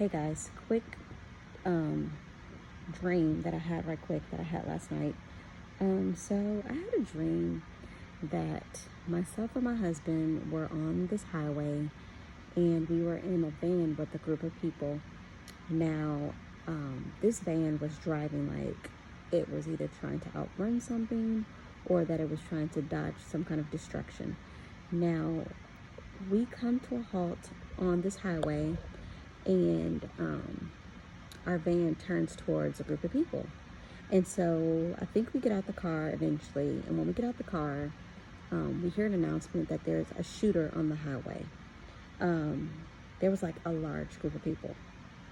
Hey guys, quick dream that I had last night. So I had a dream that myself and my husband were on this highway and we were in a van with a group of people. Now, this van was driving like it was either trying to outrun something or that it was trying to dodge some kind of destruction. Now, we come to a halt on this highway and our van turns towards a group of people. And so I think we get out the car eventually. And when we get out the car, we hear an announcement that there's a shooter on the highway. There was like a large group of people.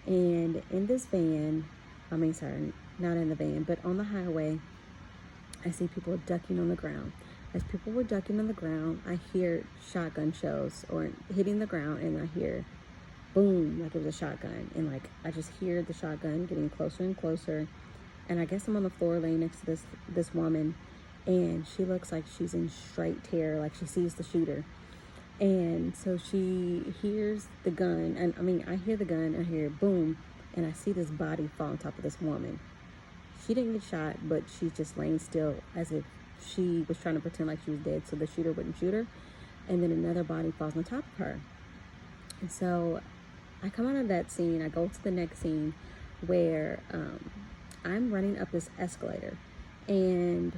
And in this van, not in the van, but on the highway, I see people ducking on the ground. As people were ducking on the ground, I hear shotgun shells or hitting the ground, and I hear boom, like it was a shotgun. And like I just hear the shotgun getting closer and closer. And I guess I'm on the floor laying next to this woman, and she looks like she's in straight terror, like she sees the shooter. And so she hears the gun, and I hear the gun, I hear boom, and I see this body fall on top of this woman. She didn't get shot, but she's just laying still as if she was trying to pretend like she was dead so the shooter wouldn't shoot her. And then another body falls on top of her. And so I come out of that scene, I go to the next scene where I'm running up this escalator, and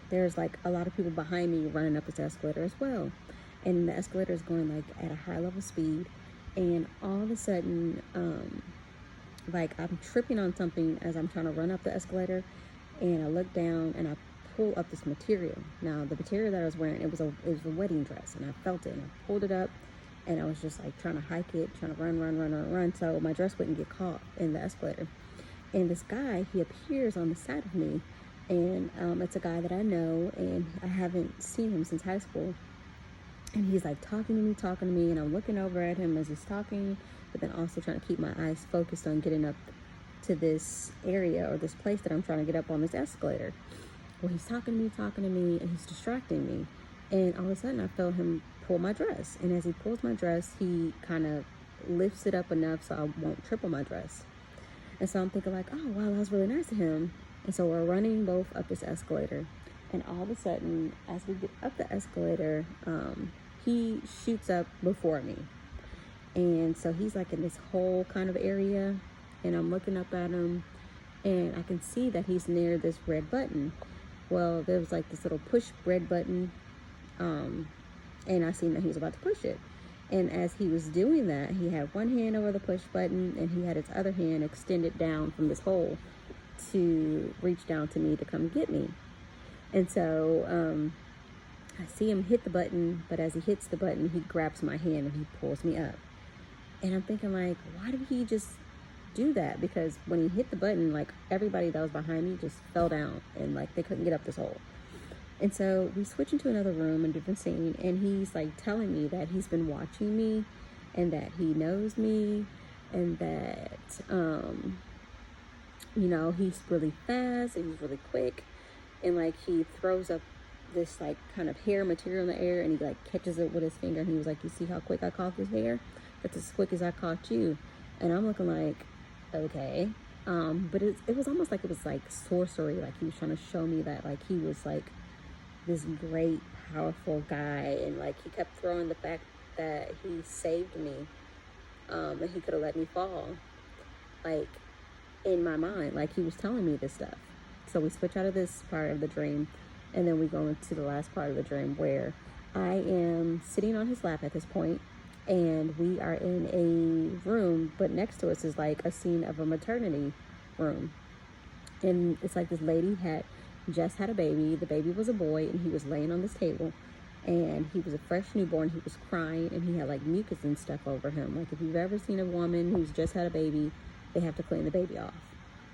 there's like a lot of people behind me running up this escalator as well. And the escalator is going like at a high level speed, and all of a sudden, like I'm tripping on something as I'm trying to run up the escalator, and I look down and I pull up this material. Now the material that I was wearing, it was a wedding dress, and I felt it and I pulled it up, and I was just like trying to hike it, trying to run so my dress wouldn't get caught in the escalator. And this guy, he appears on the side of me, and it's a guy that I know, and I haven't seen him since high school. And he's like talking to me, and I'm looking over at him as he's talking, but then also trying to keep my eyes focused on getting up to this area or this place that I'm trying to get up on this escalator. Well, he's talking to me, and he's distracting me. And all of a sudden, I felt him pull my dress. And as he pulls my dress, he kind of lifts it up enough so I won't trip on my dress. And so I'm thinking like, oh, wow, that was really nice of him. And so we're running both up this escalator. And all of a sudden, as we get up the escalator, he shoots up before me. And so he's like in this whole kind of area, and I'm looking up at him, and I can see that he's near this red button. Well, there was like this little push red button, and I seen that he was about to push it. And as he was doing that, he had one hand over the push button, and he had his other hand extended down from this hole to reach down to me to come get me. And so I see him hit the button, but as he hits the button, he grabs my hand and he pulls me up. And I'm thinking like, why did he just do that? Because when he hit the button, like everybody that was behind me just fell down, and like they couldn't get up this hole. And so we switch into another room, a different scene, and he's like telling me that he's been watching me and that he knows me, and that he's really fast and he's really quick, and like he throws up this like kind of hair material in the air, and he like catches it with his finger, and he was like, you see how quick I caught this hair? That's as quick as I caught you. And I'm looking like, okay. But it was almost like it was like sorcery, like he was trying to show me that like he was like this great powerful guy, and like he kept throwing the fact that he saved me, and he could have let me fall, like in my mind, like he was telling me this stuff. So we switch out of this part of the dream, and then we go into the last part of the dream where I am sitting on his lap at this point, and we are in a room, but next to us is like a scene of a maternity room. And it's like this lady had just had a baby. The baby was a boy, and he was laying on this table, and he was a fresh newborn. He was crying, and he had like mucus and stuff over him. Like if you've ever seen a woman who's just had a baby, they have to clean the baby off.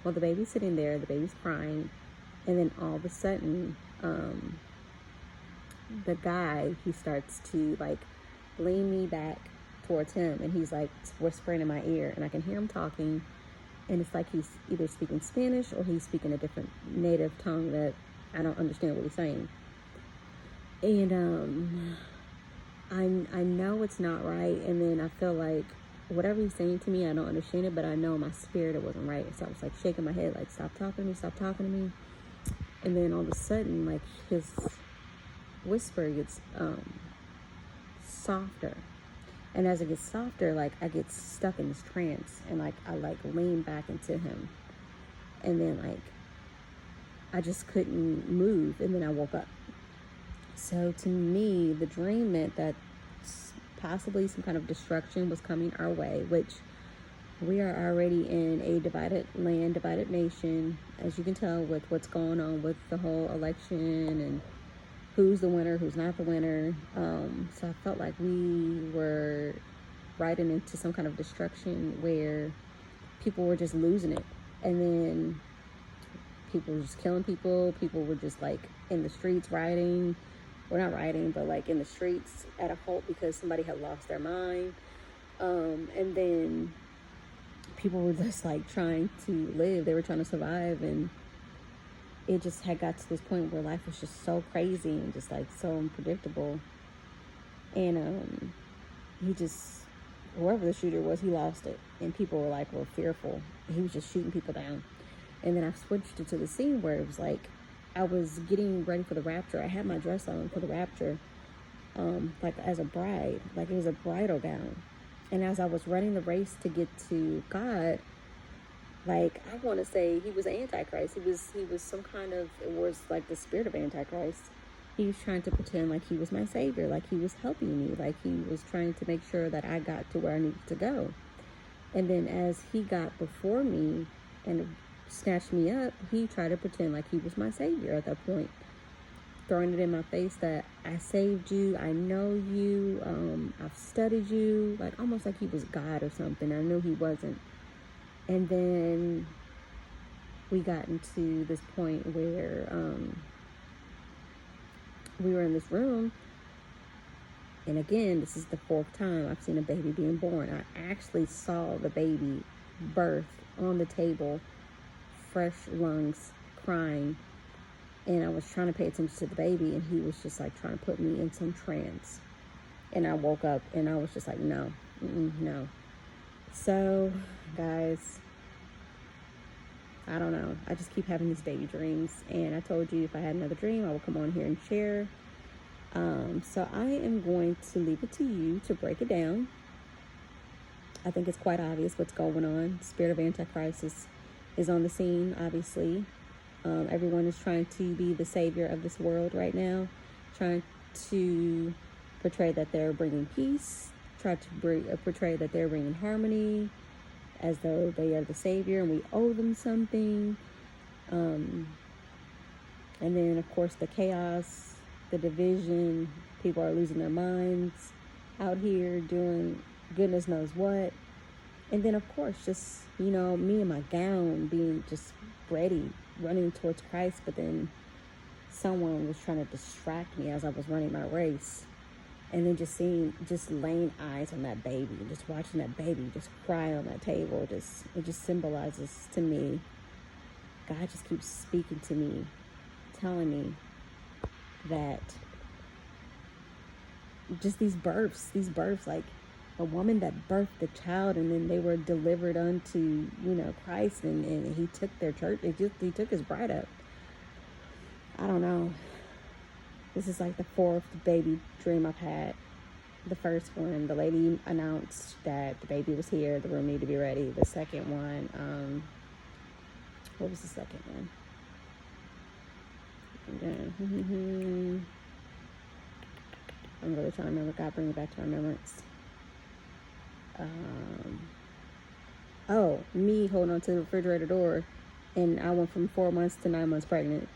Well, the baby's sitting there, the baby's crying, and then all of a sudden, the guy, he starts to like lean me back towards him, and he's like whispering in my ear, and I can hear him talking, and it's like he's either speaking Spanish or he's speaking a different native tongue that I don't understand what he's saying. And I know it's not right, and then I feel like whatever he's saying to me, I don't understand it, but I know in my spirit it wasn't right. So I was like shaking my head, like, stop talking to me, stop talking to me. And then all of a sudden, like, his whisper gets softer. And as it gets softer, like, I get stuck in this trance, and like I like lean back into him. And then like I just couldn't move, and then I woke up. So to me, the dream meant that possibly some kind of destruction was coming our way, which we are already in a divided land, divided nation, as you can tell with what's going on with the whole election and who's the winner, who's not the winner. So I felt like we were riding into some kind of destruction where people were just losing it. And then people were just killing people. People were just like in the streets rioting. Well, not rioting, but like in the streets at a halt because somebody had lost their mind. And then people were just like trying to live. They were trying to survive. And it just had got to this point where life was just so crazy and just like so unpredictable. And he just, whoever the shooter was, he lost it. And people were like, were fearful. He was just shooting people down. And then I switched it to the scene where it was like, I was getting ready for the rapture. I had my dress on for the rapture, like as a bride, like it was a bridal gown. And as I was running the race to get to God, like I want to say he was Antichrist. He was some kind of, it was like the spirit of Antichrist. He was trying to pretend like he was my savior, like he was helping me, like he was trying to make sure that I got to where I needed to go. And then as he got before me and snatched me up, he tried to pretend like he was my savior at that point, throwing it in my face that I saved you, I know you, I've studied you, like almost like he was God or something. I knew he wasn't. And then we got into this point where we were in this room, and again, this is the 4th time I've seen a baby being born. I actually saw the baby birth on the table, fresh lungs, crying, and I was trying to pay attention to the baby, and he was just like trying to put me in some trance. And I woke up and I was just like, no, no. So guys, I don't know, I just keep having these baby dreams, and I told you if I had another dream I would come on here and share. So I am going to leave it to you to break it down. I think it's quite obvious what's going on. Spirit of Antichrist is on the scene, obviously. Everyone is trying to be the savior of this world right now, trying to portray that they're bringing peace, try to portray that they're bringing harmony, as though they are the savior and we owe them something. And then, of course, the chaos, the division, people are losing their minds out here doing goodness knows what. And then, of course, just, me in my gown being just ready, running towards Christ, but then someone was trying to distract me as I was running my race. And then just laying eyes on that baby, just watching that baby just cry on that table, it just symbolizes to me, God just keeps speaking to me, telling me that just these births, like a woman that birthed the child, and then they were delivered unto, Christ, and he took their church, he took his bride up. I don't know. This is like the 4th baby dream I've had. The first one, the lady announced that the baby was here, the room needed to be ready. The second one, what was the second one? I'm really trying to remember. God, bring it back to my remembrance. Me holding on to the refrigerator door, and I went from 4 months to 9 months pregnant.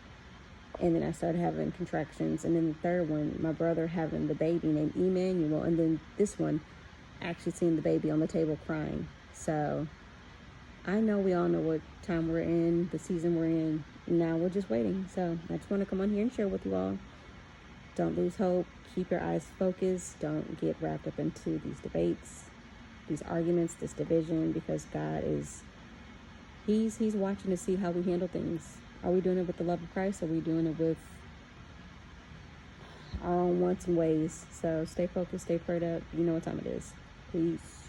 And then I started having contractions. And then the third one, my brother having the baby named Emmanuel. And then this one, actually seeing the baby on the table crying. So I know we all know what time we're in, the season we're in. Now we're just waiting. So I just want to come on here and share with you all. Don't lose hope. Keep your eyes focused. Don't get wrapped up into these debates, these arguments, this division, because God is, he's watching to see how we handle things. Are we doing it with the love of Christ? Or are we doing it with our own wants and ways? So stay focused, stay prayed up. You know what time it is. Peace.